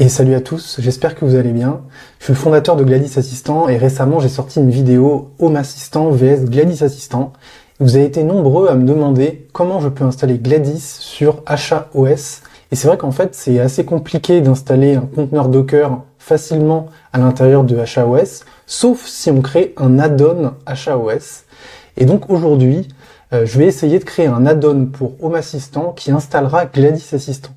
Et salut à tous, j'espère que vous allez bien. Je suis le fondateur de Gladys Assistant et récemment j'ai sorti une vidéo Home Assistant vs Gladys Assistant. Vous avez été nombreux à me demander comment je peux installer Gladys sur HAOS. Et c'est vrai qu'en fait c'est assez compliqué d'installer un conteneur Docker facilement à l'intérieur de HAOS, sauf si on crée un add-on HAOS. Et donc aujourd'hui, je vais essayer de créer un add-on pour Home Assistant qui installera Gladys Assistant.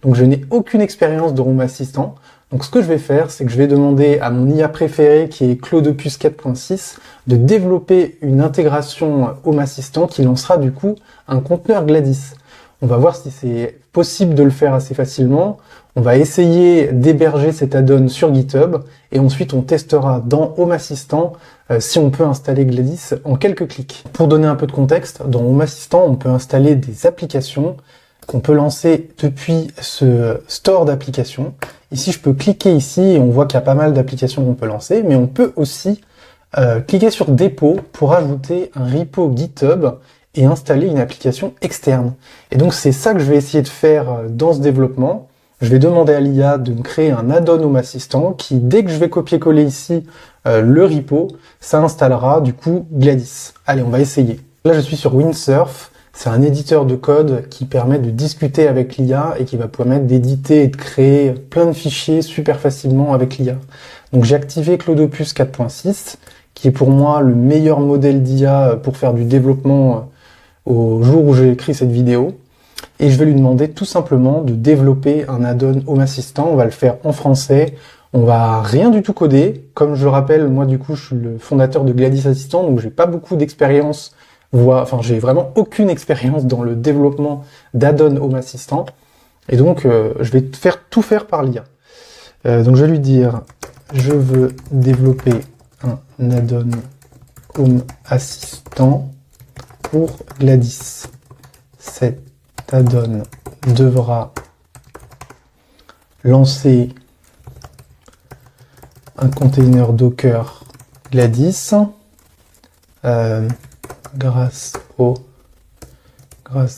Donc je n'ai aucune expérience de Home Assistant. Donc ce que je vais faire, c'est que je vais demander à mon IA préféré, qui est Claudeopus 4.6, de développer une intégration Home Assistant qui lancera du coup un conteneur Gladys. On va voir si c'est possible de le faire assez facilement. On va essayer d'héberger cet add-on sur GitHub et ensuite on testera dans Home Assistant si on peut installer Gladys en quelques clics. Pour donner un peu de contexte, dans Home Assistant, on peut installer des applications qu'on peut lancer depuis ce store d'applications. Ici, je peux cliquer ici et on voit qu'il y a pas mal d'applications qu'on peut lancer, mais on peut aussi cliquer sur dépôt pour ajouter un repo GitHub et installer une application externe. Et donc, c'est ça que je vais essayer de faire dans ce développement. Je vais demander à l'IA de me créer un add-on Home Assistant qui, dès que je vais copier-coller ici le repo, ça installera du coup Gladys. Allez, on va essayer. Là, je suis sur Windsurf. C'est un éditeur de code qui permet de discuter avec l'IA et qui va permettre d'éditer et de créer plein de fichiers super facilement avec l'IA. Donc j'ai activé Claudeopus 4.6, qui est pour moi le meilleur modèle d'IA pour faire du développement au jour où j'ai écrit cette vidéo. Et je vais lui demander tout simplement de développer un add-on Home Assistant. On va le faire en français. On va rien du tout coder. Comme je le rappelle, moi du coup je suis le fondateur de Gladys Assistant, donc j'ai pas beaucoup d'expérience. Enfin, j'ai vraiment aucune expérience dans le développement d'add-on Home Assistant. Et donc, je vais tout faire par l'IA. Donc, je vais lui dire, je veux développer un add-on Home Assistant pour Gladys. Cet add-on devra lancer un container Docker Gladys. Grâce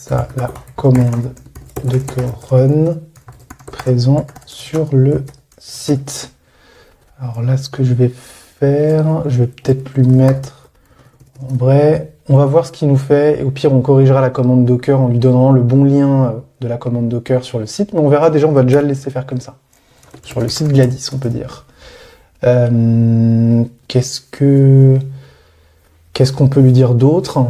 à la commande docker run présent sur le site. Alors là, ce que je vais faire, je vais peut-être lui mettre en vrai. On va voir ce qu'il nous fait et au pire, on corrigera la commande docker en lui donnant le bon lien de la commande docker sur le site. Mais on verra déjà, on va déjà le laisser faire comme ça. Sur le site Gladys, on peut dire. Qu'est-ce qu'on peut lui dire d'autre?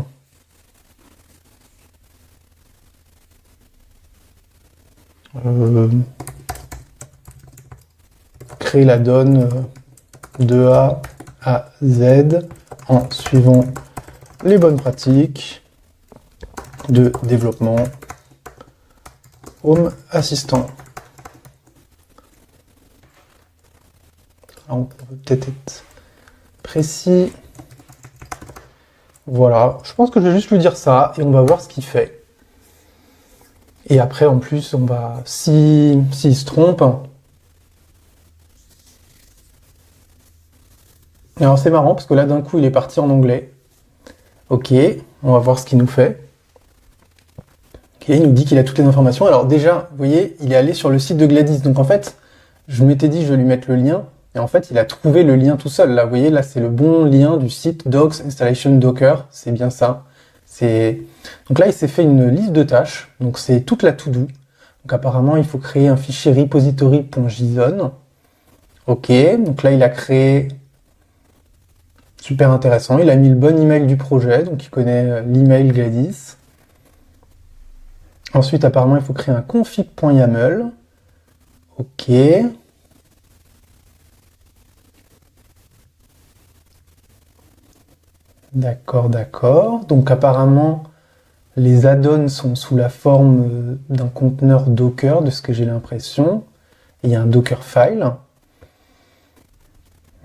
Créer la donne de A à Z en suivant les bonnes pratiques de développement Home Assistant. Alors, on peut peut-être être précis. Voilà, je pense que je vais juste lui dire ça et on va voir ce qu'il fait. Et après, en plus, on va, s'il se trompe. Alors c'est marrant parce que là, d'un coup, il est parti en anglais. Ok, on va voir ce qu'il nous fait. Ok, il nous dit qu'il a toutes les informations. Alors déjà, vous voyez, il est allé sur le site de Gladys. Donc en fait, je m'étais dit, je vais lui mettre le lien. Et en fait, il a trouvé le lien tout seul. Là, vous voyez, là, c'est le bon lien du site Docs Installation Docker. C'est bien ça. Donc là, il s'est fait une liste de tâches. Donc c'est toute la to-do. Donc apparemment, il faut créer un fichier repository.json. Ok, donc là, il a créé... Super intéressant. Il a mis le bon email du projet. Donc il connaît l'email Gladys. Ensuite, apparemment, il faut créer un config.yaml. Ok. D'accord. Donc apparemment, les add-ons sont sous la forme d'un conteneur Docker, de ce que j'ai l'impression. Il y a un Dockerfile.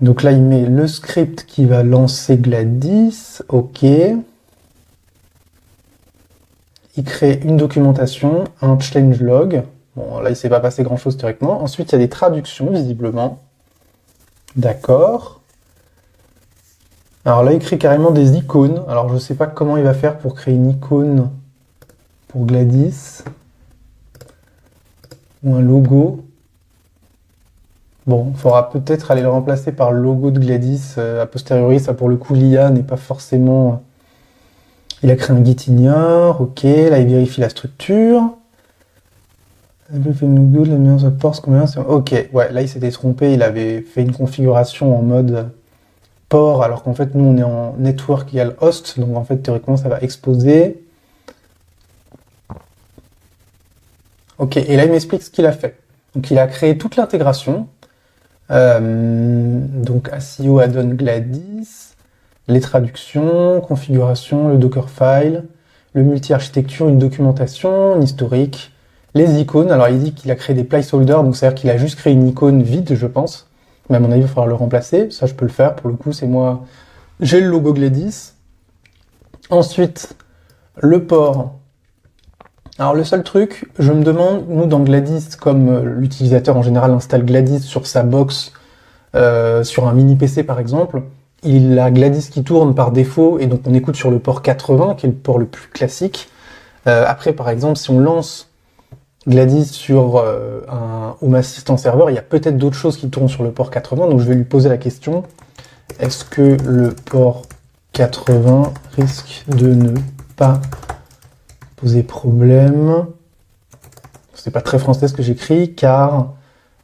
Donc là, il met le script qui va lancer Gladys. Ok. Il crée une documentation, un changelog. Bon, là, il ne s'est pas passé grand-chose théoriquement. Ensuite, il y a des traductions, visiblement. D'accord. Alors là, il crée carrément des icônes. Alors, je ne sais pas comment il va faire pour créer une icône pour Gladys. Ou un logo. Bon, il faudra peut-être aller le remplacer par le logo de Gladys a posteriori. Ça, pour le coup, l'IA n'est pas forcément... Il a créé un Git ignore, ok, là il vérifie la structure. Ok, ouais, là il s'était trompé, il avait fait une configuration en mode port, alors qu'en fait nous on est en network égale host, donc en fait théoriquement ça va exposer. Ok, et là il m'explique ce qu'il a fait. Donc il a créé toute l'intégration, donc SEO add-on Gladys, les traductions, configuration, le Dockerfile, le multi-architecture, une documentation, un historique, les icônes. Alors il dit qu'il a créé des placeholders, donc c'est-à-dire qu'il a juste créé une icône vide, je pense. Mais à mon avis, il va falloir le remplacer. Ça, je peux le faire. Pour le coup, c'est moi. J'ai le logo Gladys. Ensuite, le port. Alors le seul truc, je me demande, nous dans Gladys, comme l'utilisateur en général installe Gladys sur sa box, sur un mini PC par exemple, il a Gladys qui tourne par défaut et donc on écoute sur le port 80 qui est le port le plus classique. Après par exemple si on lance Gladys sur un Home Assistant serveur, il y a peut-être d'autres choses qui tournent sur le port 80, donc je vais lui poser la question, est-ce que le port 80 risque de ne pas poser problème? C'est pas très français ce que j'écris, car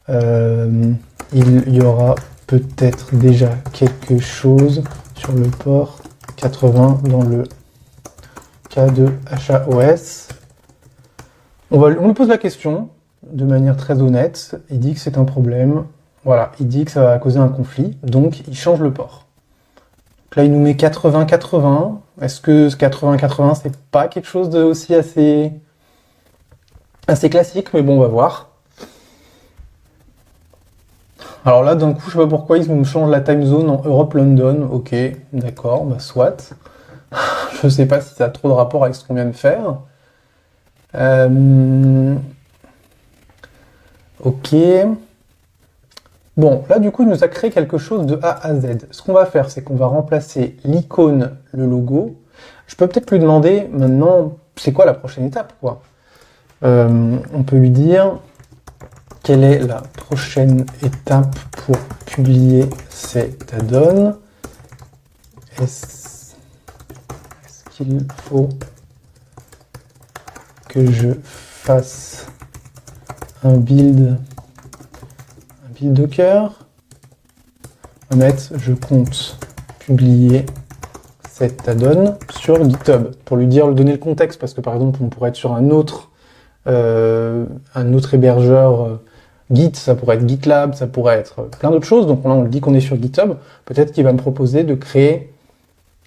il y aura peut-être déjà quelque chose sur le port 80 dans le cas de HAOS. On lui pose la question de manière très honnête. Il dit que c'est un problème. Voilà, il dit que ça va causer un conflit, donc il change le port. Donc là, il nous met 80-80. Est-ce que ce 80-80, c'est pas quelque chose de aussi assez classique? Mais bon, on va voir. Alors là, d'un coup, je sais pas pourquoi ils me changent la time zone en Europe-London. Ok, d'accord, bah soit. Je sais pas si ça a trop de rapport avec ce qu'on vient de faire. Ok. Bon, là, du coup, il nous a créé quelque chose de A à Z. Ce qu'on va faire, c'est qu'on va remplacer l'icône, le logo. Je peux peut-être lui demander, maintenant, c'est quoi la prochaine étape, quoi? On peut lui dire... Quelle est la prochaine étape pour publier cet add-on? Est-ce qu'il faut que je fasse un build Docker? Je compte publier cet add-on sur GitHub pour lui donner le contexte, parce que par exemple on pourrait être sur un autre hébergeur Git, ça pourrait être GitLab, ça pourrait être plein d'autres choses. Donc là, on le dit qu'on est sur GitHub. Peut-être qu'il va me proposer de créer...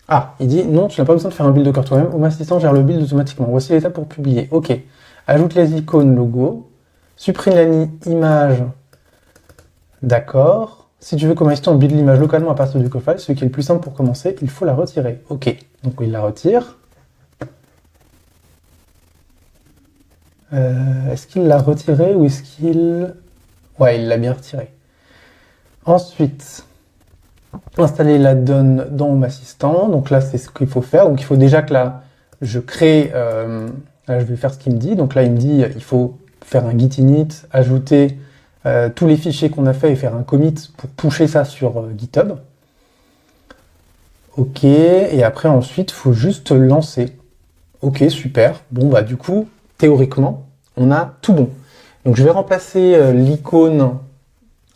Ah, il dit, non, tu n'as pas besoin de faire un build Docker toi-même. Home Assistant gère le build automatiquement. Voici l'étape pour publier. Ok. Ajoute les icônes logo. Supprime la image. D'accord. Si tu veux qu'Home Assistant build l'image localement à partir du Dockerfile, ce qui est le plus simple pour commencer, il faut la retirer. Ok. Donc il la retire. Est-ce qu'il l'a retiré ou est-ce qu'il... Ouais, il l'a bien retiré. Ensuite, installer l'add-on dans Home Assistant. Donc là, c'est ce qu'il faut faire. Donc il faut déjà que là, je crée... là, je vais faire ce qu'il me dit. Donc là, il me dit il faut faire un git init, ajouter tous les fichiers qu'on a fait et faire un commit pour pusher ça sur GitHub. Ok, et après, ensuite, il faut juste lancer. Ok, super. Bon, bah du coup, théoriquement, on a tout bon. Donc je vais remplacer l'icône,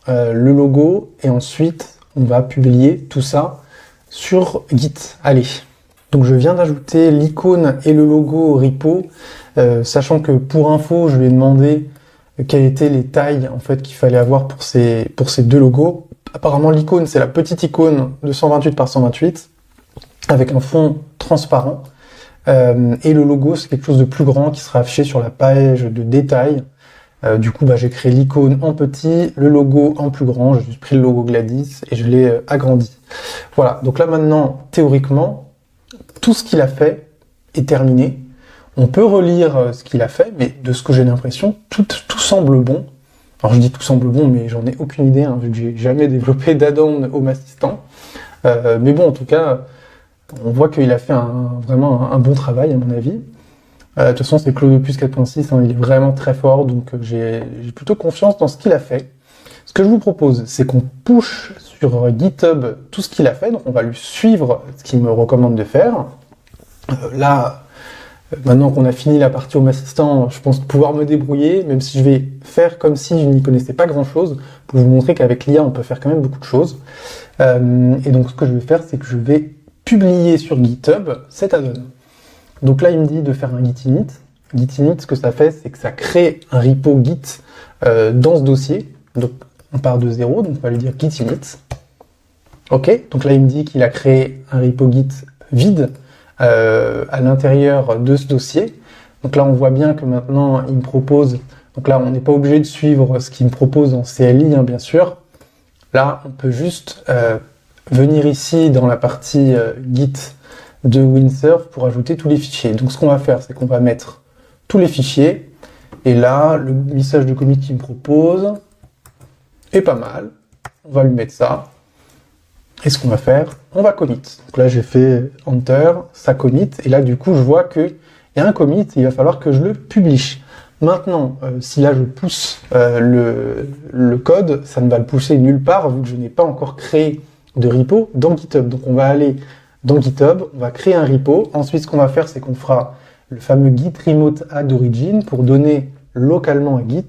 le logo, et ensuite on va publier tout ça sur Git. Allez. Donc je viens d'ajouter l'icône et le logo au repo, sachant que pour info, je lui ai demandé quelles étaient les tailles en fait qu'il fallait avoir pour ces deux logos. Apparemment l'icône, c'est la petite icône de 128 par 128 avec un fond transparent. Et le logo, c'est quelque chose de plus grand qui sera affiché sur la page de détail. Du coup, j'ai créé l'icône en petit, le logo en plus grand. J'ai juste pris le logo Gladys et je l'ai agrandi. Voilà, donc là maintenant, théoriquement, tout ce qu'il a fait est terminé. On peut relire ce qu'il a fait, mais de ce que j'ai l'impression, tout semble bon. Alors je dis tout semble bon, mais j'en ai aucune idée, vu que j'ai jamais développé d'add-on Home Assistant. Mais bon, en tout cas... On voit qu'il a fait vraiment un bon travail, à mon avis. De toute façon, c'est Claude Opus 4.6, il est vraiment très fort, donc j'ai plutôt confiance dans ce qu'il a fait. Ce que je vous propose, c'est qu'on push sur GitHub tout ce qu'il a fait, donc on va lui suivre ce qu'il me recommande de faire. Là, maintenant qu'on a fini la partie Home Assistant, je pense pouvoir me débrouiller, même si je vais faire comme si je n'y connaissais pas grand-chose, pour vous montrer qu'avec l'IA, on peut faire quand même beaucoup de choses. Et donc, ce que je vais faire, c'est que je vais publier sur GitHub cet add-on. Donc là, il me dit de faire un git init. Git init, ce que ça fait, c'est que ça crée un repo Git dans ce dossier. Donc, on part de 0, donc on va lui dire git init. Ok, donc là, il me dit qu'il a créé un repo Git vide à l'intérieur de ce dossier. Donc là, on voit bien que maintenant, il me propose... Donc là, on n'est pas obligé de suivre ce qu'il me propose en CLI, hein, bien sûr. Là, on peut juste venir ici dans la partie Git de Windsurf pour ajouter tous les fichiers. Donc ce qu'on va faire, c'est qu'on va mettre tous les fichiers. Et là, le message de commit qu'il me propose est pas mal. On va lui mettre ça. Et ce qu'on va faire, on va commit. Donc là, j'ai fait Enter, ça commit. Et là, du coup, je vois qu'il y a un commit. Il va falloir que je le publie. Maintenant, si là je pousse le code, ça ne va le pousser nulle part vu que je n'ai pas encore créé de repo dans GitHub. Donc on va aller dans GitHub, on va créer un repo. Ensuite, ce qu'on va faire, c'est qu'on fera le fameux git remote add origin pour donner localement à Git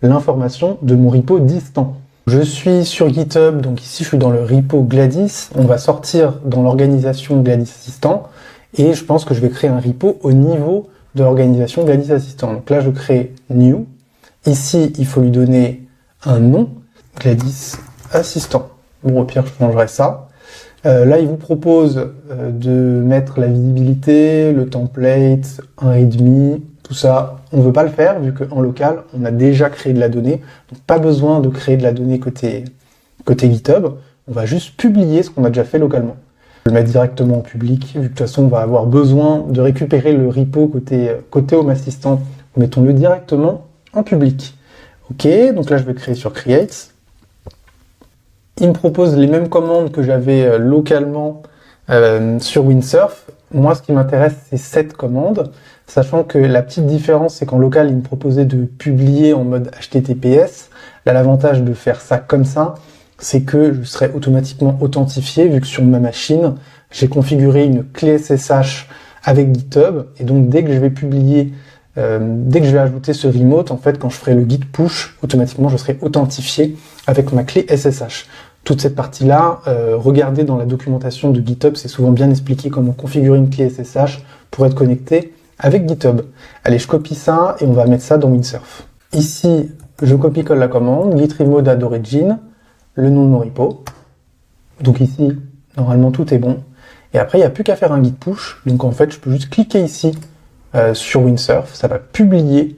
l'information de mon repo distant. Je suis sur GitHub, donc ici je suis dans le repo Gladys. On va sortir dans l'organisation Gladys Assistant et je pense que je vais créer un repo au niveau de l'organisation Gladys Assistant. Donc là, je crée New. Ici, il faut lui donner un nom, Gladys Assistant. Bon, au pire, je changerai ça. Là, il vous propose de mettre la visibilité, le template, un readme, tout ça. On ne veut pas le faire, vu qu'en local, on a déjà créé de la donnée. Donc, pas besoin de créer de la donnée côté GitHub. On va juste publier ce qu'on a déjà fait localement. Je vais le mettre directement en public, vu que de toute façon on va avoir besoin de récupérer le repo côté Home Assistant. Mettons-le directement en public. Ok, donc là je vais créer sur Create. Il me propose les mêmes commandes que j'avais localement sur Windsurf. Moi ce qui m'intéresse c'est cette commande, sachant que la petite différence c'est qu'en local il me proposait de publier en mode HTTPS. Là l'avantage de faire ça comme ça, c'est que je serai automatiquement authentifié, vu que sur ma machine, j'ai configuré une clé SSH avec GitHub, et donc dès que je vais publier, dès que je vais ajouter ce remote, en fait, quand je ferai le git push, automatiquement, je serai authentifié avec ma clé SSH. Toute cette partie-là, regardez dans la documentation de GitHub, c'est souvent bien expliqué comment configurer une clé SSH pour être connecté avec GitHub. Allez, je copie ça, et on va mettre ça dans Windsurf. Ici, je copie-colle la commande, git remote add origin, le nom de mon repo. Donc ici, normalement tout est bon. Et après, il n'y a plus qu'à faire un git push. Donc en fait, je peux juste cliquer ici sur Windsurf. Ça va publier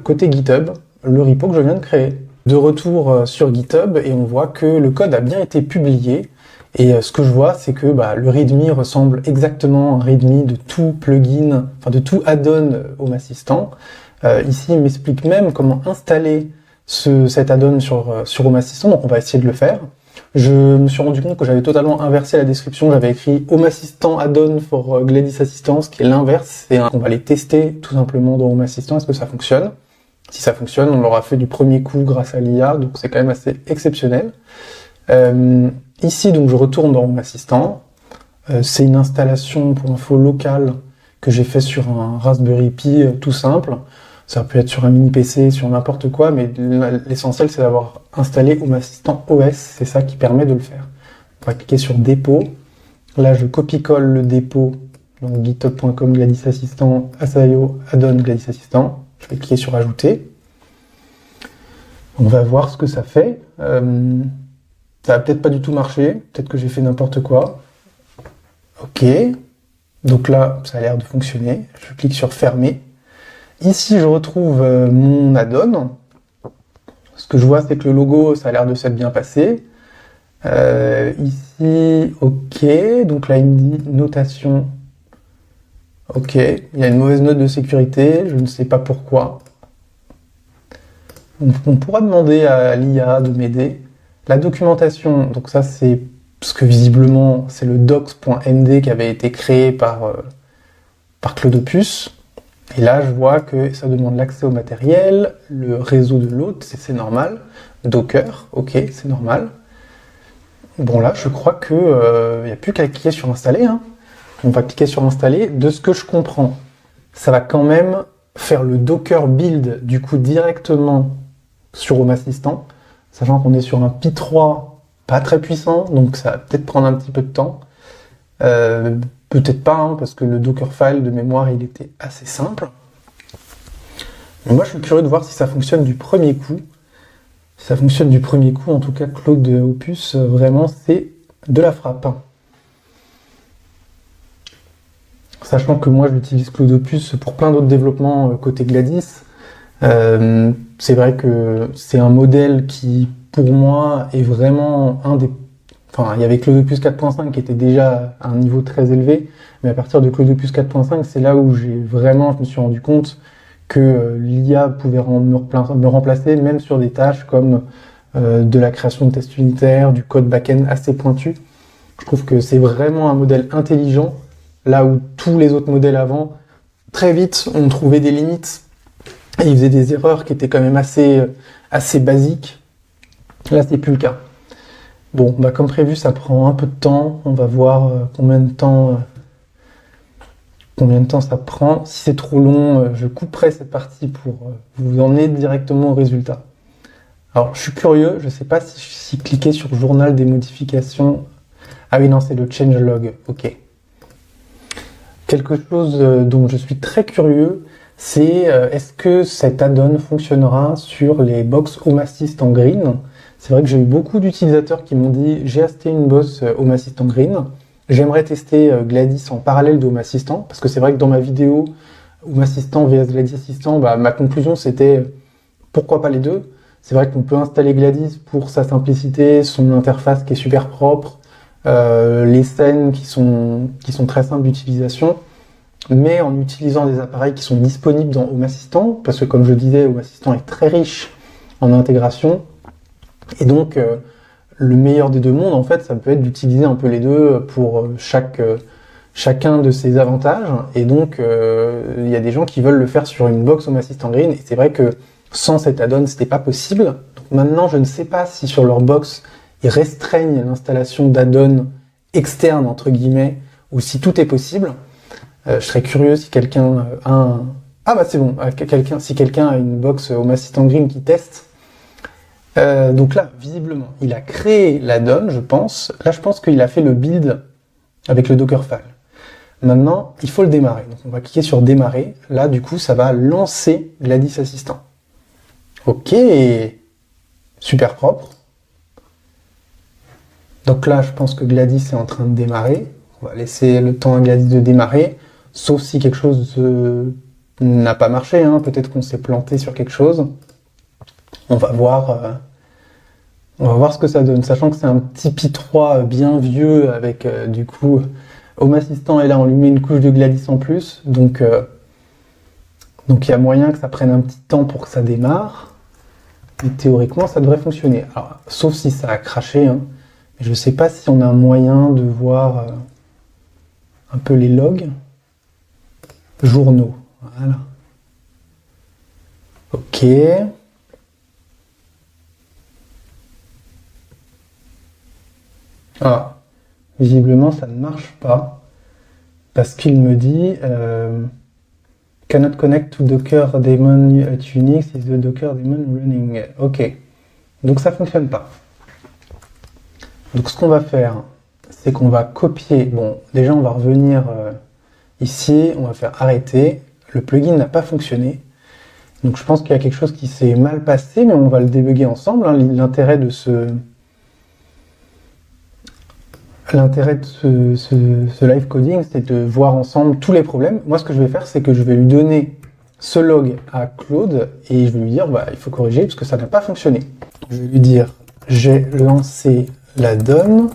côté GitHub le repo que je viens de créer. De retour sur GitHub et on voit que le code a bien été publié. Et ce que je vois, c'est que le README ressemble exactement à un README de tout plugin, enfin de tout add-on Home Assistant. Ici, il m'explique même comment installer cet add-on sur Home Assistant, donc on va essayer de le faire. Je me suis rendu compte que j'avais totalement inversé la description, j'avais écrit Home Assistant add-on for Gladys Assistant, ce qui est l'inverse, on va les tester tout simplement dans Home Assistant, est-ce que ça fonctionne? Si ça fonctionne, on l'aura fait du premier coup grâce à l'IA, donc c'est quand même assez exceptionnel. Ici, donc je retourne dans Home Assistant, c'est une installation pour info locale que j'ai fait sur un Raspberry Pi tout simple. Ça peut être sur un mini PC, sur n'importe quoi, mais l'essentiel c'est d'avoir installé Home Assistant OS, c'est ça qui permet de le faire. On va cliquer sur dépôt. Là, je copie-colle le dépôt, donc github.com Gladys Assistant, Asaio, add-on Gladys Assistant. Je vais cliquer sur ajouter. On va voir ce que ça fait. Ça va peut-être pas du tout marcher, peut-être que j'ai fait n'importe quoi. Ok. Donc là, ça a l'air de fonctionner. Je clique sur fermer. Ici, je retrouve mon add-on. Ce que je vois, c'est que le logo, ça a l'air de s'être bien passé. Ici, ok. Donc là, il me dit notation. Ok. Il y a une mauvaise note de sécurité. Je ne sais pas pourquoi. On pourra demander à l'IA de m'aider. La documentation, donc ça, c'est parce que visiblement, c'est le docs.md qui avait été créé par Claude Opus. Et là, je vois que ça demande l'accès au matériel, le réseau de l'hôte, c'est normal. Docker, ok, c'est normal. Bon là, je crois que y a plus qu'à cliquer sur installer, hein. On va cliquer sur installer. De ce que je comprends, ça va quand même faire le Docker build du coup directement sur Home Assistant, sachant qu'on est sur un Pi 3 pas très puissant, donc ça va peut-être prendre un petit peu de temps. Peut-être pas, hein, parce que le Dockerfile de mémoire, il était assez simple. Mais moi, je suis curieux de voir si ça fonctionne du premier coup. Si ça fonctionne du premier coup, en tout cas, Claude Opus, vraiment, c'est de la frappe. Sachant que moi, j'utilise Claude Opus pour plein d'autres développements côté Gladys. C'est vrai que c'est un modèle qui, pour moi, est vraiment un des... Enfin, il y avait Claude Opus 4.5 qui était déjà à un niveau très élevé, mais à partir de Claude Opus 4.5, c'est là où je me suis rendu compte que l'IA pouvait me remplacer, même sur des tâches comme de la création de tests unitaires, du code back-end assez pointu. Je trouve que c'est vraiment un modèle intelligent, là où tous les autres modèles avant, très vite, ont trouvé des limites et ils faisaient des erreurs qui étaient quand même assez basiques. Là, c'est plus le cas. Bon, bah comme prévu, ça prend un peu de temps. On va voir combien de temps ça prend. Si c'est trop long, je couperai cette partie pour vous emmener directement au résultat. Alors, je suis curieux, je ne sais pas si cliquer sur journal des modifications... Ah oui, non, c'est le changelog, ok. Quelque chose dont je suis très curieux, c'est est-ce que cet add-on fonctionnera sur les box Home Assistant Green? C'est vrai que j'ai eu beaucoup d'utilisateurs qui m'ont dit j'ai acheté une box Home Assistant Green, j'aimerais tester Gladys en parallèle de Home Assistant, parce que c'est vrai que dans ma vidéo Home Assistant vs Gladys Assistant, bah, ma conclusion c'était pourquoi pas les deux. C'est vrai qu'on peut installer Gladys pour sa simplicité, son interface qui est super propre, les scènes qui sont très simples d'utilisation, mais en utilisant des appareils qui sont disponibles dans Home Assistant, parce que comme je disais, Home Assistant est très riche en intégration, et donc le meilleur des deux mondes, en fait, ça peut être d'utiliser un peu les deux pour chacun de ses avantages, et donc il y a des gens qui veulent le faire sur une box Home Assistant Green, et c'est vrai que sans cet add-on, c'était pas possible. Donc maintenant, je ne sais pas si sur leur box, ils restreignent l'installation d'add-on externe, entre guillemets, ou si tout est possible. Je serais curieux si quelqu'un a un... Ah bah c'est bon, si quelqu'un a une box Home Assistant Green qui teste. Donc là, visiblement, il a créé l'add-on, je pense. Là, je pense qu'il a fait le build avec le Dockerfile. Maintenant, il faut le démarrer. Donc on va cliquer sur démarrer. Là, du coup, ça va lancer Gladys Assistant. Ok, super propre. Donc là, je pense que Gladys est en train de démarrer. On va laisser le temps à Gladys de démarrer, sauf si quelque chose n'a pas marché, hein. Peut-être qu'on s'est planté sur quelque chose. On va voir ce que ça donne, sachant que c'est un petit Pi 3 bien vieux avec du coup Home Assistant, et là on lui met une couche de Gladys en plus, donc il y a moyen que ça prenne un petit temps pour que ça démarre. Et théoriquement, ça devrait fonctionner. Alors, sauf si ça a craché, hein. Mais je ne sais pas si on a un moyen de voir un peu les logs. Journaux, voilà. Ok. Ah, visiblement, ça ne marche pas. Parce qu'il me dit... Cannot connect to Docker daemon at Unix, is the Docker daemon running? Ok, donc ça fonctionne pas. Donc ce qu'on va faire, c'est qu'on va copier. Bon, déjà on va revenir ici, on va faire arrêter. Le plugin n'a pas fonctionné. Donc je pense qu'il y a quelque chose qui s'est mal passé, mais on va le débugger ensemble, hein. L'intérêt de ce live coding, c'est de voir ensemble tous les problèmes. Moi, ce que je vais faire, c'est que je vais lui donner ce log à Claude et je vais lui dire, bah, il faut corriger parce que ça n'a pas fonctionné. Je vais lui dire, j'ai lancé la donne,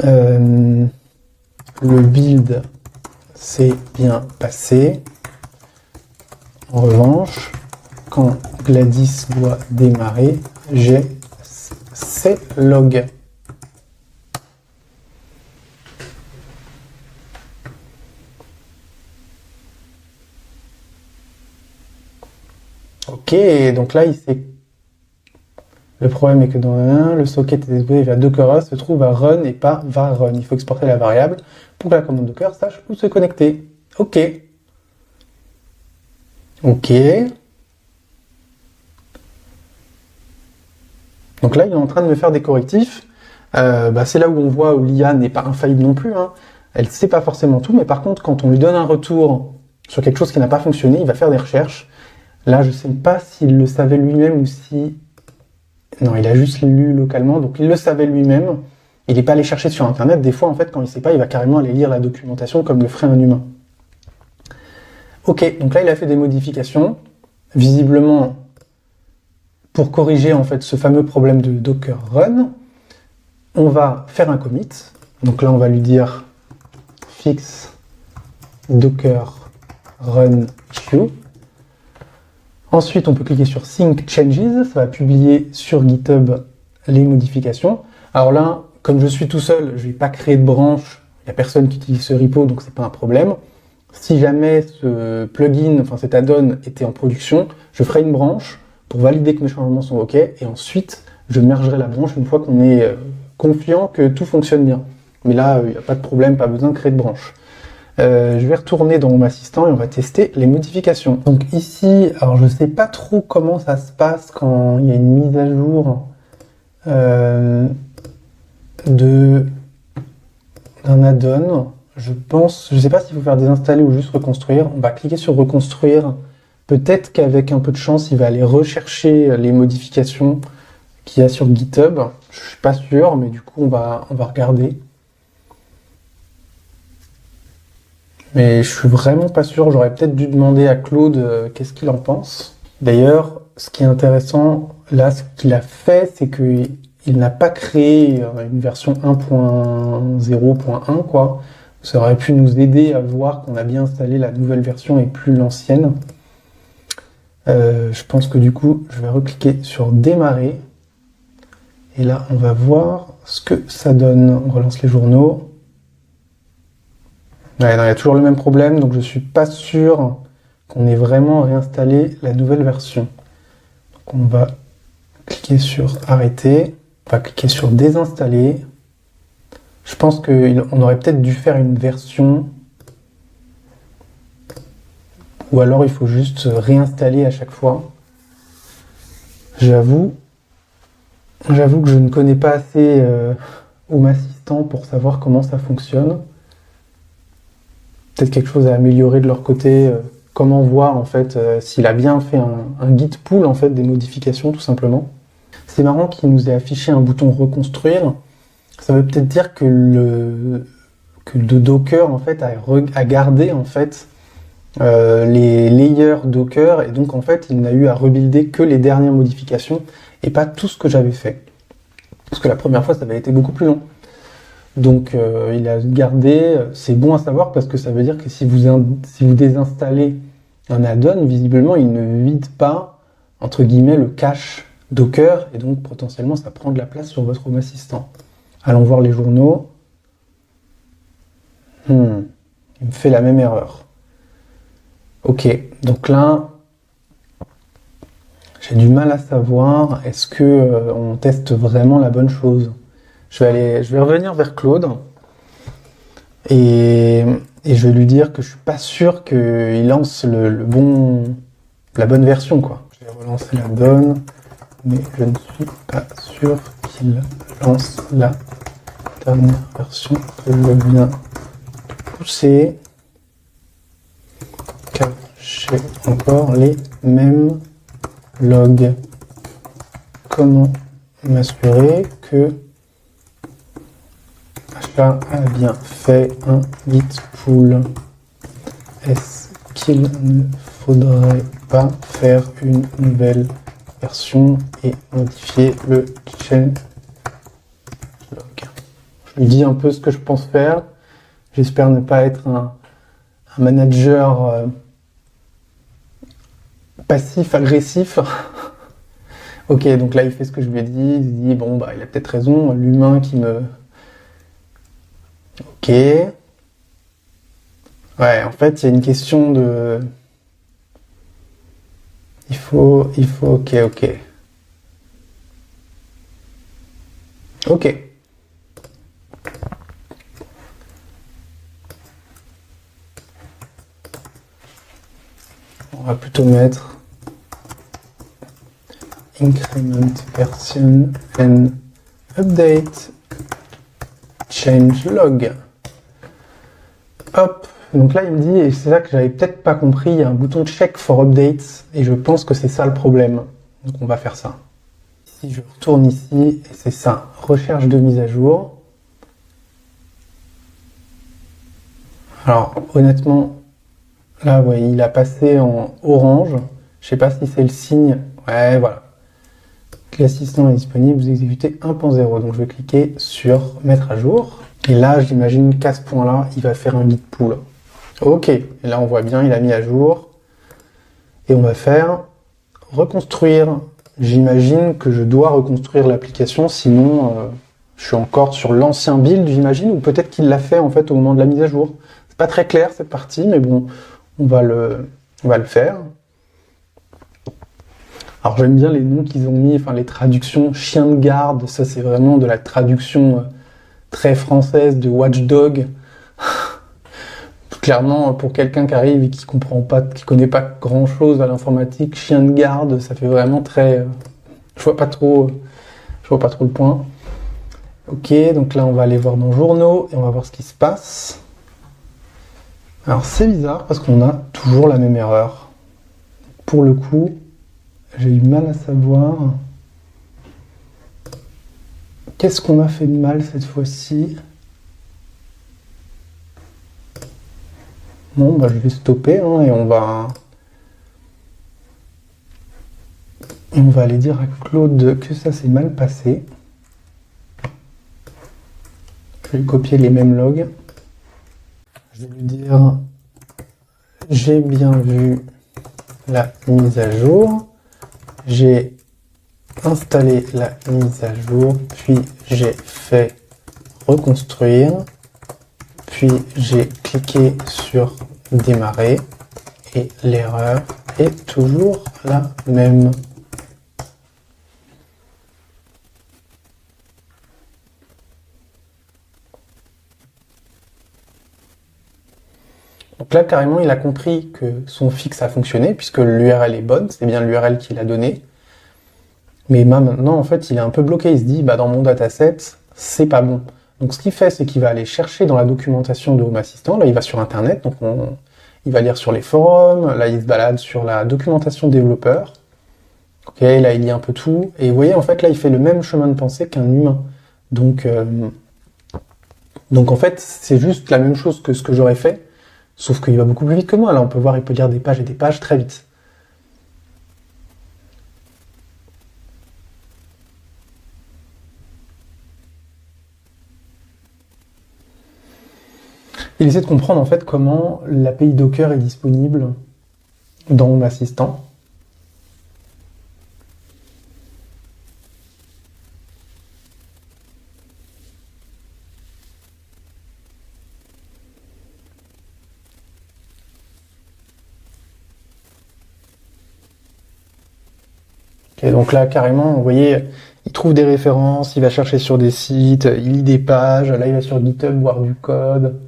le build s'est bien passé. En revanche, quand Gladys doit démarrer, j'ai ces logs. Ok, et donc là, il sait. Le problème est que dans le socket est exposé vers Docker se trouve à run et pas var run. Il faut exporter la variable pour que la commande Docker sache où se connecter. Ok. Ok. Donc là, il est en train de me faire des correctifs. C'est là où on voit où l'IA n'est pas infaillible non plus. Hein. Elle ne sait pas forcément tout, mais par contre, quand on lui donne un retour sur quelque chose qui n'a pas fonctionné, il va faire des recherches. Là, je ne sais pas s'il le savait lui-même ou si... Non, il a juste lu localement, donc il le savait lui-même. Il n'est pas allé chercher sur Internet. Des fois, en fait, quand il ne sait pas, il va carrément aller lire la documentation comme le ferait un humain. Ok, donc là, il a fait des modifications. Visiblement, pour corriger en fait ce fameux problème de Docker Run, on va faire un commit. Donc là, on va lui dire fix Docker Run queue. Ensuite, on peut cliquer sur Sync Changes. Ça va publier sur GitHub les modifications. Alors là, comme je suis tout seul, je ne vais pas créer de branche. Il n'y a personne qui utilise ce repo, donc c'est pas un problème. Si jamais ce plugin, enfin cet add-on était en production, je ferai une branche pour valider que mes changements sont OK, et ensuite je mergerai la branche une fois qu'on est confiant que tout fonctionne bien. Mais là, il n'y a pas de problème, pas besoin de créer de branche. Je vais retourner dans Home Assistant et on va tester les modifications. Donc ici, alors je ne sais pas trop comment ça se passe quand il y a une mise à jour d'un add-on. Je ne sais pas s'il faut faire désinstaller ou juste reconstruire. On va cliquer sur reconstruire. Peut-être qu'avec un peu de chance, il va aller rechercher les modifications qu'il y a sur GitHub. Je suis pas sûr, mais du coup, on va regarder. Mais je suis vraiment pas sûr. J'aurais peut-être dû demander à Claude qu'est-ce qu'il en pense. D'ailleurs, ce qui est intéressant, là, ce qu'il a fait, c'est qu'il n'a pas créé une version 1.0.1, quoi. Ça aurait pu nous aider à voir qu'on a bien installé la nouvelle version et plus l'ancienne. Je pense que du coup, je vais recliquer sur démarrer. Et là, on va voir ce que ça donne. On relance les journaux. Ouais, non, il y a toujours le même problème, donc je suis pas sûr qu'on ait vraiment réinstallé la nouvelle version. Donc on va cliquer sur arrêter. On va cliquer sur désinstaller. Je pense qu'on aurait peut-être dû faire une version, ou alors il faut juste réinstaller à chaque fois. J'avoue que je ne connais pas assez Home Assistant pour savoir comment ça fonctionne. Peut-être quelque chose à améliorer de leur côté. Comment voir en fait s'il a bien fait un git pull en fait des modifications tout simplement. C'est marrant qu'il nous ait affiché un bouton reconstruire. Ça veut peut-être dire que le Docker en fait a gardé en fait les layers Docker et donc en fait il n'a eu à rebuilder que les dernières modifications et pas tout ce que j'avais fait. Parce que la première fois ça avait été beaucoup plus long. Donc il a gardé, c'est bon à savoir parce que ça veut dire que si vous désinstallez un add-on, visiblement il ne vide pas entre guillemets le cache Docker et donc potentiellement ça prend de la place sur votre Home Assistant. Allons voir les journaux. Il me fait la même erreur. Ok, donc là, j'ai du mal à savoir, est-ce que on teste vraiment la bonne chose? Je vais revenir vers Claude et je vais lui dire que je suis pas sûr qu'il lance la bonne version, quoi. Je vais relancer la donne, mais je ne suis pas sûr qu'il lance la dernière version que je viens de pousser, car j'ai encore les mêmes logs. Comment m'assurer que Achat a bien fait un git pull? Est-ce qu'il ne faudrait pas faire une nouvelle version et modifier le changelog? Je lui dis un peu ce que je pense faire. J'espère ne pas être un manager passif-agressif. Ok, donc là il fait ce que je lui ai dit. Il se dit bon bah il a peut-être raison, l'humain qui me... Ok. Ouais, en fait, il y a une question de... ok. Ok. On va plutôt mettre increment version and update change log. Hop. Donc là, il me dit, et c'est là que j'avais peut-être pas compris, il y a un bouton check for updates, et je pense que c'est ça le problème. Donc on va faire ça. Si je retourne ici, et c'est ça, recherche de mise à jour. Alors, honnêtement, là, ouais, il a passé en orange. Je sais pas si c'est le signe. Ouais, voilà. L'assistant est disponible, vous exécutez 1.0. Donc je vais cliquer sur mettre à jour. Et là, j'imagine qu'à ce point-là, il va faire un git pull. Ok, et là on voit bien, il a mis à jour. Et on va faire reconstruire. J'imagine que je dois reconstruire l'application, sinon je suis encore sur l'ancien build, j'imagine, ou peut-être qu'il l'a fait en fait au moment de la mise à jour. C'est pas très clair cette partie, mais bon, on va le faire. Alors j'aime bien les noms qu'ils ont mis, enfin les traductions chien de garde, ça c'est vraiment de la traduction très française de Watchdog. Clairement, pour quelqu'un qui arrive et qui comprend pas, qui connaît pas grand chose à l'informatique, chien de garde, ça fait vraiment très. Je vois pas trop le point. Ok, donc là on va aller voir nos journaux et on va voir ce qui se passe. Alors c'est bizarre parce qu'on a toujours la même erreur. Pour le coup, j'ai eu mal à savoir. Qu'est-ce qu'on a fait de mal cette fois-ci? Bon, bah, je vais stopper hein, et on va aller dire à Claude que ça s'est mal passé. Je vais copier les mêmes logs. Je vais lui dire j'ai bien vu la mise à jour. J'ai installé la mise à jour, puis j'ai fait reconstruire. Puis j'ai cliqué sur démarrer et l'erreur est toujours la même. Donc là carrément il a compris que son fixe a fonctionné puisque l'URL est bonne, c'est bien l'URL qu'il a donné. Mais maintenant en fait il est un peu bloqué, il se dit bah dans mon dataset c'est pas bon. Donc ce qu'il fait, c'est qu'il va aller chercher dans la documentation de Home Assistant, là il va sur internet, donc il va lire sur les forums, là il se balade sur la documentation développeur, ok, là il lit un peu tout, et vous voyez en fait là il fait le même chemin de pensée qu'un humain. Donc en fait c'est juste la même chose que ce que j'aurais fait, sauf qu'il va beaucoup plus vite que moi, là on peut voir, il peut lire des pages et des pages très vite. Il essaie de comprendre en fait comment l'API Docker est disponible dans Home Assistant. Et donc là, carrément, vous voyez, il trouve des références, il va chercher sur des sites, il lit des pages, là il va sur GitHub voir du code.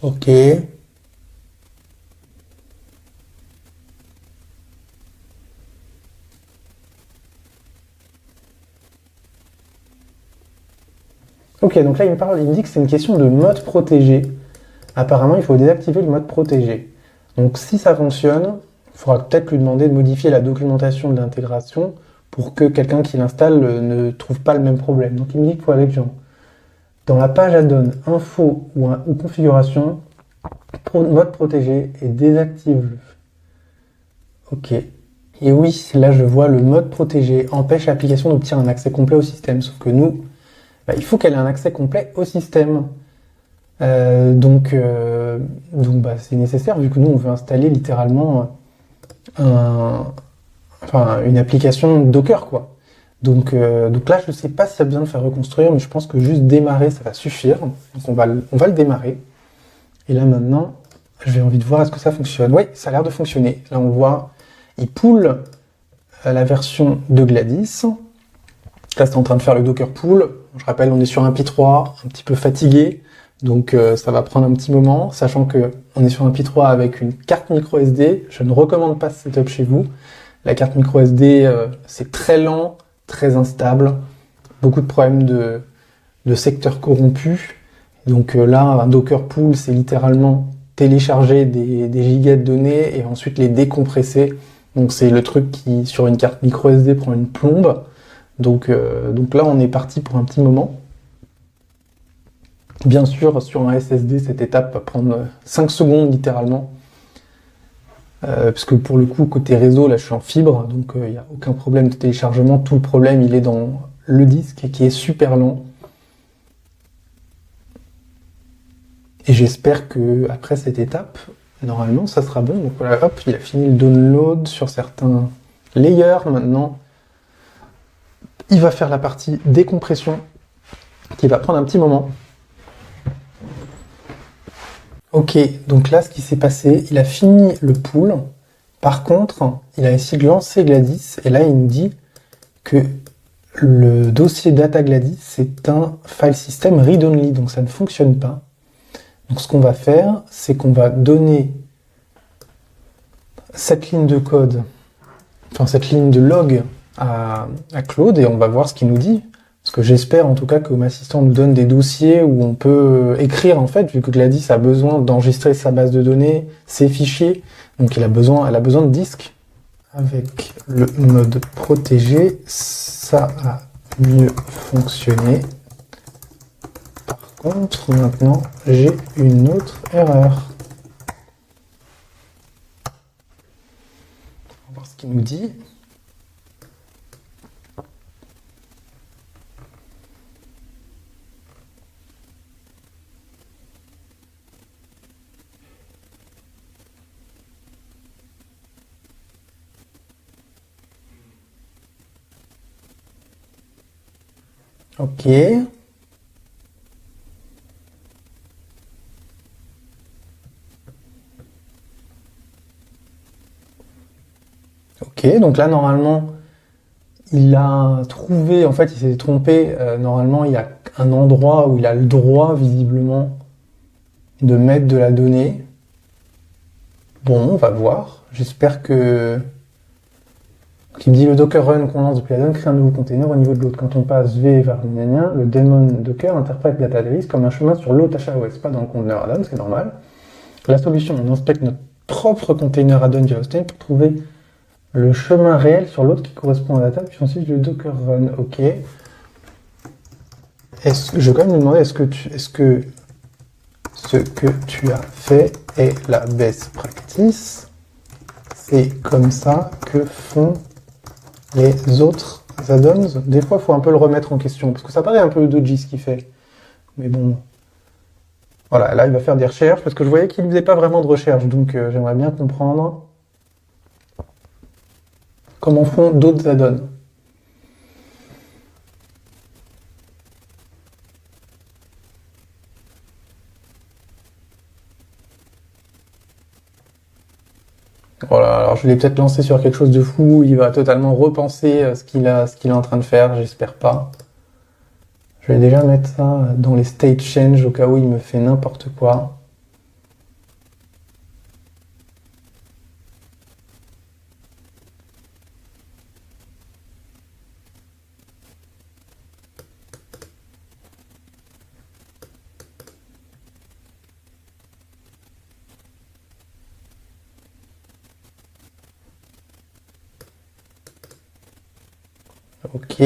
Ok. Ok, donc là il me dit que c'est une question de mode protégé. Apparemment, il faut désactiver le mode protégé. Donc si ça fonctionne, il faudra peut-être lui demander de modifier la documentation de l'intégration pour que quelqu'un qui l'installe ne trouve pas le même problème. Donc il me dit qu'il faut aller dans la page add-on info ou configuration, mode protégé et désactive-le. Ok. Et oui, là je vois le mode protégé empêche l'application d'obtenir un accès complet au système. Sauf que nous, il faut qu'elle ait un accès complet au système. Donc c'est nécessaire vu que nous on veut installer littéralement une application Docker quoi. Donc là je sais pas si ça a besoin de faire reconstruire, mais je pense que juste démarrer ça va suffire. Donc on va le démarrer. Et là maintenant, j'ai envie de voir est-ce que ça fonctionne. Oui, ça a l'air de fonctionner. Là on voit, il pull la version de Gladys. Là c'est en train de faire le Docker pull. Je rappelle, on est sur un Pi3, un petit peu fatigué. Donc ça va prendre un petit moment, sachant que on est sur un Pi3 avec une carte micro SD. Je ne recommande pas ce setup chez vous. La carte micro SD, c'est très lent, très instable, beaucoup de problèmes de secteurs corrompus. Donc là, un Docker Pool, c'est littéralement télécharger des gigas de données et ensuite les décompresser. Donc c'est le truc qui, sur une carte micro SD, prend une plombe. Donc là, on est parti pour un petit moment. Bien sûr, sur un SSD, cette étape va prendre 5 secondes littéralement. Parce que pour le coup, côté réseau, là je suis en fibre, donc il n'y a aucun problème de téléchargement. Tout le problème, il est dans le disque qui est super lent. Et j'espère que après cette étape, normalement, ça sera bon. Donc voilà, hop, il a fini le download sur certains layers. Maintenant, il va faire la partie décompression qui va prendre un petit moment. Ok, donc là, ce qui s'est passé, il a fini le pool. Par contre, il a essayé de lancer Gladys, et là, il nous dit que le dossier data Gladys, c'est un file system read-only, donc ça ne fonctionne pas. Donc ce qu'on va faire, c'est qu'on va donner cette ligne de code, enfin cette ligne de log à Claude, et on va voir ce qu'il nous dit. Parce que j'espère en tout cas que Home Assistant nous donne des dossiers où on peut écrire en fait, vu que Gladys a besoin d'enregistrer sa base de données, ses fichiers, donc elle a besoin de disques. Avec le mode protégé, ça a mieux fonctionné. Par contre, maintenant, j'ai une autre erreur. On va voir ce qu'il nous dit. Ok. Ok, donc là, normalement, il a trouvé, en fait, il s'est trompé. Normalement, il y a un endroit où il a le droit, visiblement, de mettre de la donnée. Bon, on va voir. J'espère que... Qui me dit le Docker run qu'on lance depuis la donne crée un nouveau container au niveau de l'autre. Quand on passe V vers le daemon Docker interprète Datadata comme un chemin sur l'autre HAOS, pas dans le conteneur add-on, c'est normal. La solution, on inspecte notre propre container add-on via hosting pour trouver le chemin réel sur l'autre qui correspond à la data, puis ensuite le Docker run. Ok. Je vais quand même lui demander est-ce que ce que tu as fait est la best practice? C'est comme ça que font les autres add-ons. Des fois, il faut un peu le remettre en question, parce que ça paraît un peu dodgy ce qu'il fait. Mais bon. Voilà, là, il va faire des recherches, parce que je voyais qu'il ne faisait pas vraiment de recherche, donc j'aimerais bien comprendre comment font d'autres add-ons. Voilà, alors je l'ai peut-être lancé sur quelque chose de fou, il va totalement repenser ce qu'il est en train de faire, j'espère pas. Je vais déjà mettre ça dans les state change au cas où il me fait n'importe quoi. Ok.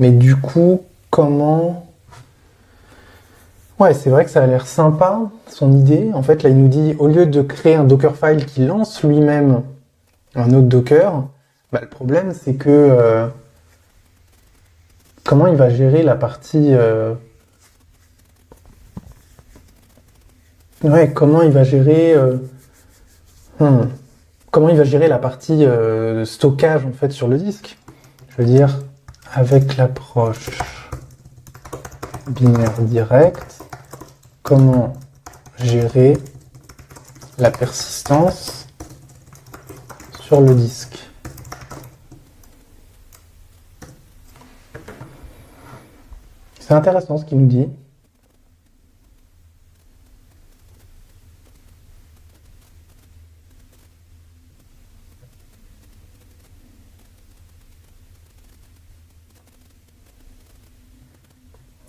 Mais du coup, comment... Ouais, c'est vrai que ça a l'air sympa, son idée. En fait, là, il nous dit, au lieu de créer un Dockerfile qui lance lui-même un autre Docker, bah, le problème, c'est que... comment il va gérer la partie... Ouais, comment il va gérer... Comment il va gérer la partie stockage, en fait, sur le disque? Je veux dire, avec l'approche binaire direct, comment gérer la persistance sur le disque. C'est intéressant ce qu'il nous dit.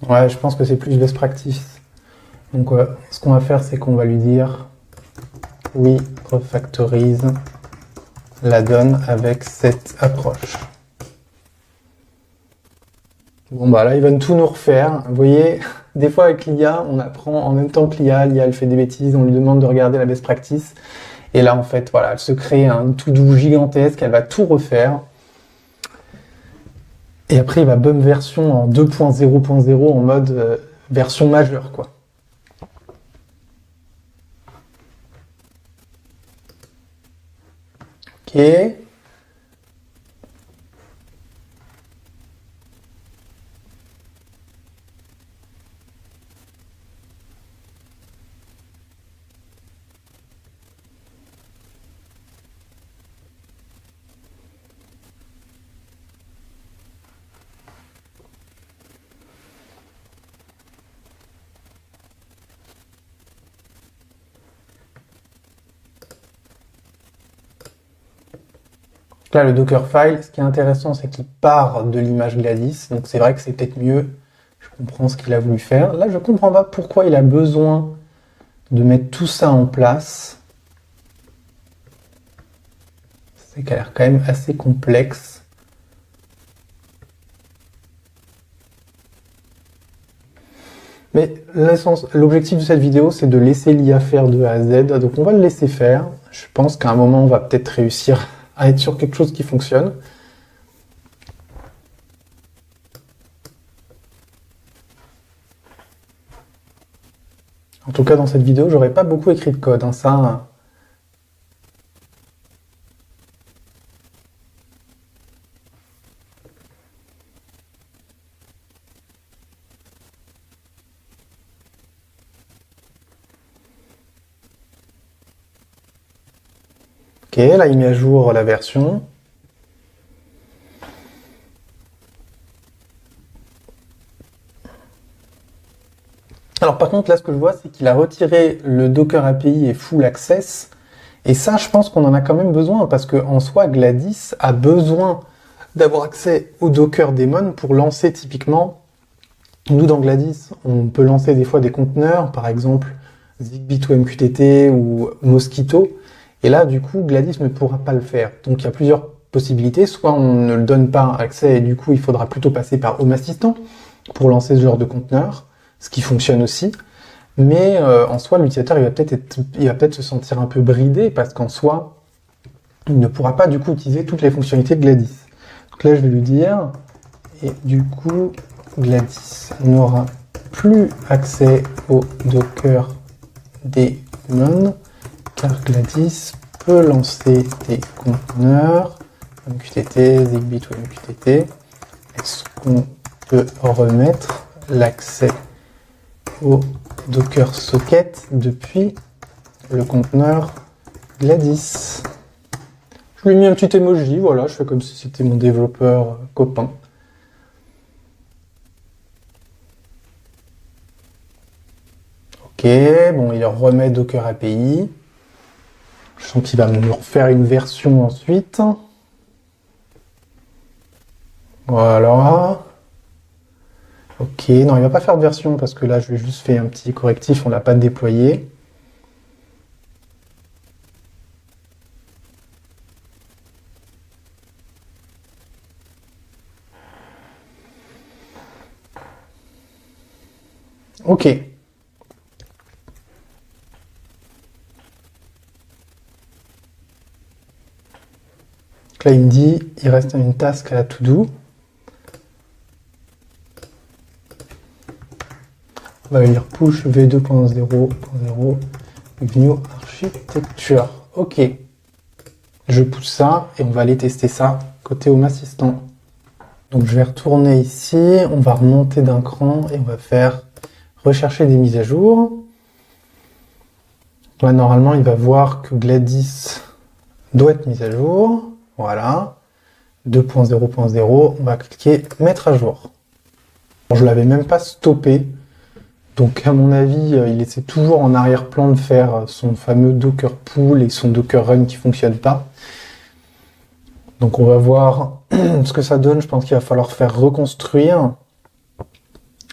Ouais, je pense que c'est plus best practice. Donc, ce qu'on va faire, c'est qu'on va lui dire oui, refactorise la donne avec cette approche. Bon, bah là, il va tout nous refaire. Vous voyez, des fois avec l'IA, on apprend en même temps que l'IA elle fait des bêtises, on lui demande de regarder la best practice. Et là, en fait, voilà, elle se crée un to-do gigantesque, elle va tout refaire. Et après, il va bump version en 2.0.0 en mode version majeure, quoi. Ok. Là, le Dockerfile, ce qui est intéressant, c'est qu'il part de l'image Gladys. Donc c'est vrai que c'est peut-être mieux. Je comprends ce qu'il a voulu faire. Là, je comprends pas pourquoi il a besoin de mettre tout ça en place. C'est qu'elle a l'air quand même assez complexe. Mais l'objectif de cette vidéo, c'est de laisser l'IA faire de A à Z. Donc on va le laisser faire. Je pense qu'à un moment, on va peut-être réussir à être sur quelque chose qui fonctionne. En tout cas, dans cette vidéo, j'aurais pas beaucoup écrit de code, hein, ça. Ok, là il met à jour la version. Alors par contre, là ce que je vois, c'est qu'il a retiré le Docker API et Full Access. Et ça, je pense qu'on en a quand même besoin, parce qu'en soi, Gladys a besoin d'avoir accès au Docker daemon pour lancer typiquement. Nous, dans Gladys, on peut lancer des fois des conteneurs, par exemple Zigbee to MQTT ou Mosquito. Et là, du coup, Gladys ne pourra pas le faire. Donc il y a plusieurs possibilités. Soit on ne le donne pas accès et du coup, il faudra plutôt passer par Home Assistant pour lancer ce genre de conteneur, ce qui fonctionne aussi. Mais en soi, l'utilisateur, il va peut-être se sentir un peu bridé parce qu'en soi, il ne pourra pas du coup utiliser toutes les fonctionnalités de Gladys. Donc là, je vais lui dire, et du coup, Gladys n'aura plus accès au Docker daemon car Gladys peut lancer des conteneurs MQTT, Zigbee to MQTT. Est-ce qu'on peut remettre l'accès au Docker Socket depuis le conteneur Gladys? Je lui ai mis un petit emoji, voilà, je fais comme si c'était mon développeur copain. Ok, bon, il remet Docker API. Je sens qu'il va me refaire une version ensuite. Voilà. Ok, non, il va pas faire de version parce que là, je lui ai juste fait un petit correctif, on l'a pas déployé. Ok. Donc là, il me dit, il reste une task à la to-do. On va lire push v2.0.0 GNU architecture. Ok. Je pousse ça et on va aller tester ça côté Home Assistant. Donc je vais retourner ici, on va remonter d'un cran et on va faire rechercher des mises à jour. Là, normalement, il va voir que Gladys doit être mise à jour. Voilà. 2.0.0, on va cliquer mettre à jour. Bon, je l'avais même pas stoppé. Donc à mon avis, il essaie toujours en arrière-plan de faire son fameux Docker pull et son Docker run qui fonctionne pas. Donc on va voir ce que ça donne. Je pense qu'il va falloir faire reconstruire.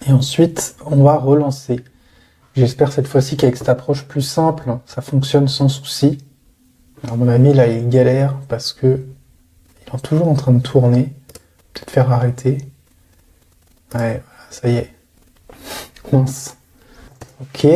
Et ensuite, on va relancer. J'espère cette fois-ci qu'avec cette approche plus simple, ça fonctionne sans souci. Alors mon ami là, il galère parce que il est toujours en train de tourner. Peut-être faire arrêter. Ouais, voilà, ça y est. Mince. Ok.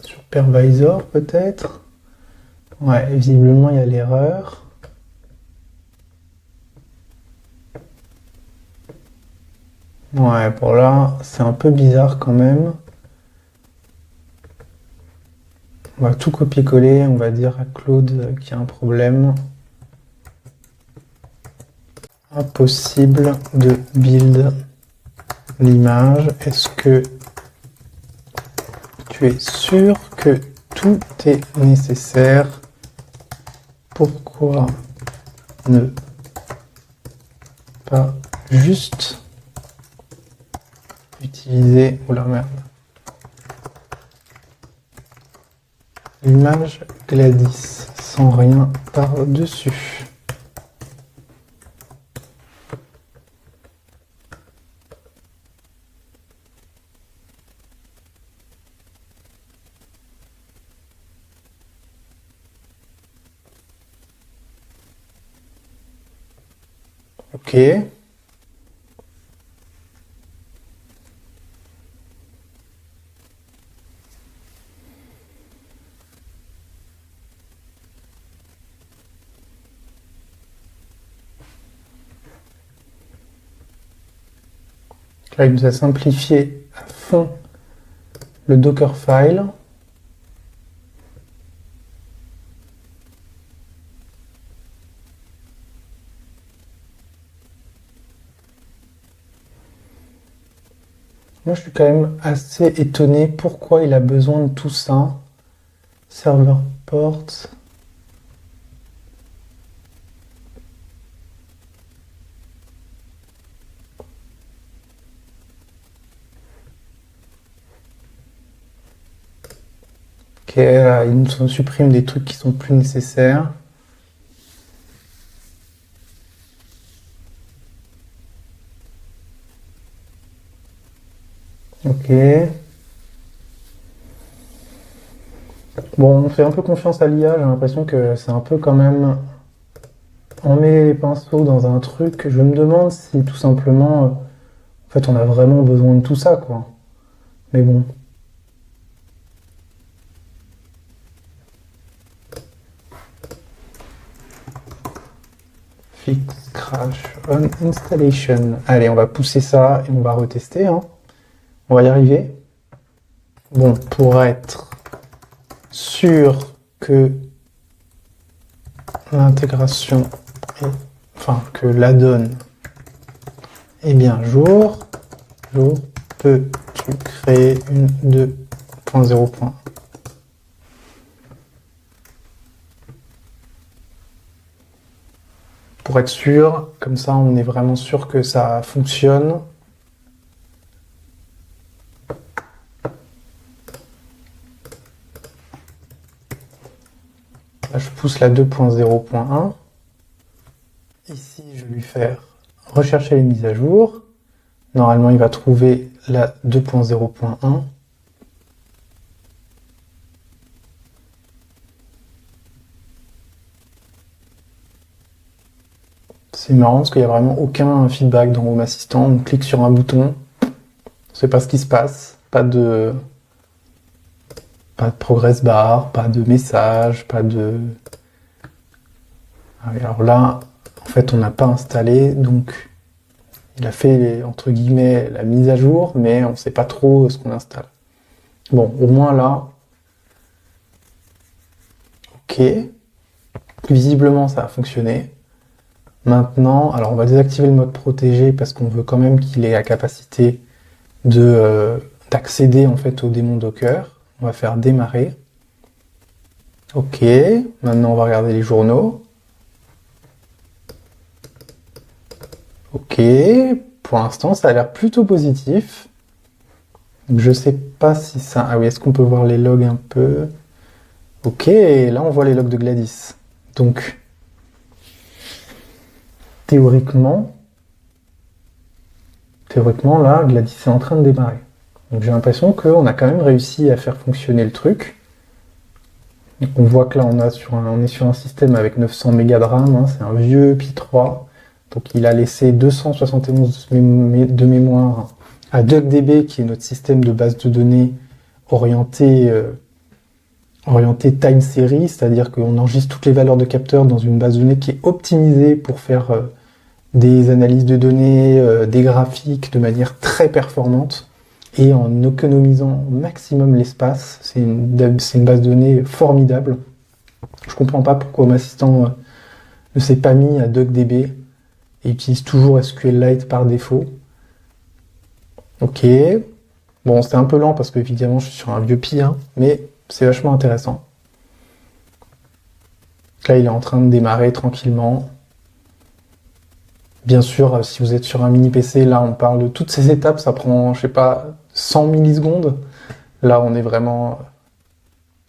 Supervisor peut-être. Ouais, visiblement il y a l'erreur. Ouais, pour là, c'est un peu bizarre quand même. On va tout copier-coller, on va dire à Claude qu'il y a un problème. Impossible de build l'image. Est-ce que tu es sûr que tout est nécessaire? Pourquoi ne pas juste utiliser... Oula, merde. L'image Gladys sans rien par-dessus. Ok. Là, il nous a simplifié à fond le Dockerfile. Moi, je suis quand même assez étonné pourquoi il a besoin de tout ça. Server ports. Ok, là, il nous supprime des trucs qui sont plus nécessaires. Ok. Bon, on fait un peu confiance à l'IA, j'ai l'impression que c'est un peu quand même... On met les pinceaux dans un truc, je me demande si tout simplement... en fait, on a vraiment besoin de tout ça, quoi. Mais bon. Fix crash on installation. Allez, on va pousser ça et on va retester, hein. On va y arriver. Bon, pour être sûr que l'intégration, que l'add-on est bien jour, peux-tu créer une 2.0. Pour être sûr, comme ça on est vraiment sûr que ça fonctionne. Là, je pousse la 2.0.1. Ici, je vais lui faire rechercher les mises à jour. Normalement, il va trouver la 2.0.1. C'est marrant parce qu'il n'y a vraiment aucun feedback dans Home Assistant. On clique sur un bouton, on ne sait pas ce qui se passe, pas de progress bar, pas de message, pas de... Alors là, en fait, on n'a pas installé, donc il a fait, entre guillemets, la mise à jour, mais on ne sait pas trop ce qu'on installe. Bon, au moins là, ok. Visiblement, ça a fonctionné. Maintenant, alors on va désactiver le mode protégé parce qu'on veut quand même qu'il ait la capacité d'accéder en fait au démon Docker. On va faire démarrer. Ok, maintenant on va regarder les journaux. Ok, pour l'instant ça a l'air plutôt positif. Je sais pas si ça... Ah oui, est-ce qu'on peut voir les logs un peu? Ok, là on voit les logs de Gladys. Donc, théoriquement, là, Gladys est en train de démarrer. Donc j'ai l'impression qu'on a quand même réussi à faire fonctionner le truc. Donc on voit que là on est sur un système avec 900 mégas de RAM, hein, c'est un vieux Pi 3. Donc il a laissé 271 de mémoire à DuckDB, qui est notre système de base de données orienté time series, c'est-à-dire qu'on enregistre toutes les valeurs de capteurs dans une base de données qui est optimisée pour faire des analyses de données, des graphiques de manière très performante et en économisant au maximum l'espace. C'est une base de données formidable. Je comprends pas pourquoi Home Assistant ne s'est pas mis à DuckDB et utilise toujours SQLite par défaut. Ok. Bon, c'est un peu lent parce que évidemment je suis sur un vieux Pi, hein, mais c'est vachement intéressant. Là, il est en train de démarrer tranquillement. Bien sûr, si vous êtes sur un mini PC, là, on parle de toutes ces étapes, ça prend, je sais pas, 100 millisecondes. Là, on est vraiment...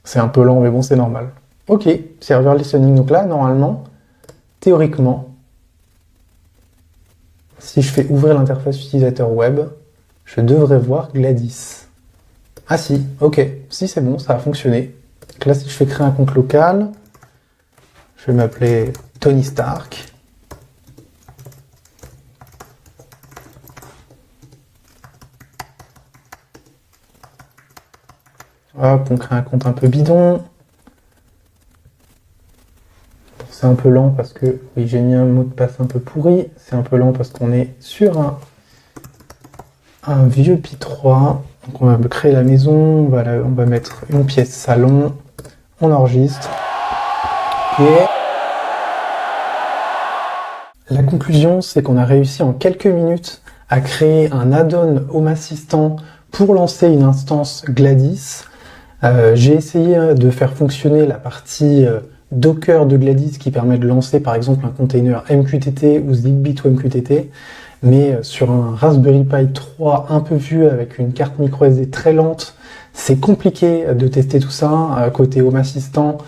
C'est un peu lent, mais bon, c'est normal. Ok, serveur listening. Donc là, normalement, théoriquement, si je fais ouvrir l'interface utilisateur web, je devrais voir Gladys. Ah si, ok, si c'est bon, ça a fonctionné. Donc là, si je fais créer un compte local, je vais m'appeler Tony Stark. Hop, on crée un compte un peu bidon. C'est un peu lent parce que, oui, j'ai mis un mot de passe un peu pourri. C'est un peu lent parce qu'on est sur un vieux Pi 3. Donc on va créer la maison, on va mettre une pièce salon, on enregistre. Ok. La conclusion, c'est qu'on a réussi en quelques minutes à créer un add-on Home Assistant pour lancer une instance Gladys. J'ai essayé de faire fonctionner la partie Docker de Gladys qui permet de lancer par exemple un container MQTT ou Zigbee to MQTT, mais sur un Raspberry Pi 3 un peu vieux avec une carte microSD très lente, c'est compliqué de tester tout ça. Côté Home Assistant,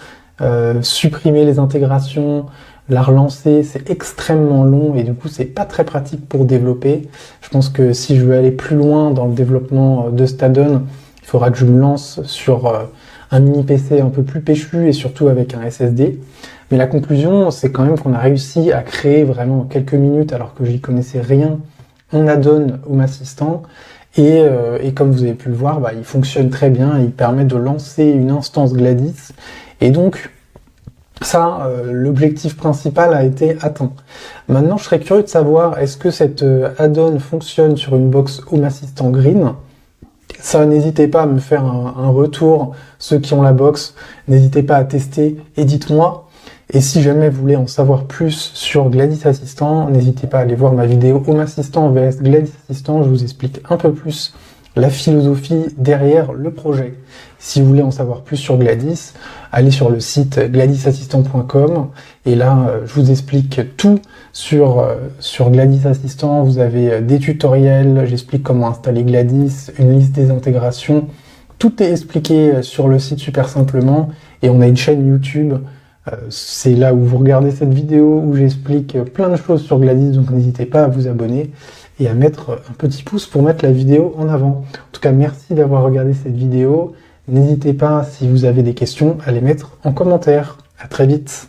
supprimer les intégrations, la relancer, c'est extrêmement long et du coup c'est pas très pratique pour développer. Je pense que si je veux aller plus loin dans le développement de cet add-on, il faudra que je me lance sur un mini PC un peu plus péchu et surtout avec un SSD. Mais la conclusion, c'est quand même qu'on a réussi à créer vraiment en quelques minutes, alors que j'y connaissais rien, un add-on Home Assistant. Et comme vous avez pu le voir, il fonctionne très bien et il permet de lancer une instance Gladys. Et donc, ça, l'objectif principal a été atteint. Maintenant, je serais curieux de savoir, est-ce que cet add-on fonctionne sur une box Home Assistant Green? Ça, n'hésitez pas à me faire un retour, ceux qui ont la box, n'hésitez pas à tester et dites-moi. Et si jamais vous voulez en savoir plus sur Gladys Assistant, n'hésitez pas à aller voir ma vidéo Home Assistant vs Gladys Assistant, je vous explique un peu plus la philosophie derrière le projet. Si vous voulez en savoir plus sur Gladys, allez sur le site gladysassistant.com et là, je vous explique tout sur Gladys Assistant. Vous avez des tutoriels, j'explique comment installer Gladys, une liste des intégrations. Tout est expliqué sur le site super simplement et on a une chaîne YouTube. C'est là où vous regardez cette vidéo où j'explique plein de choses sur Gladys, donc n'hésitez pas à vous abonner et à mettre un petit pouce pour mettre la vidéo en avant. En tout cas, merci d'avoir regardé cette vidéo. N'hésitez pas, si vous avez des questions, à les mettre en commentaire. À très vite.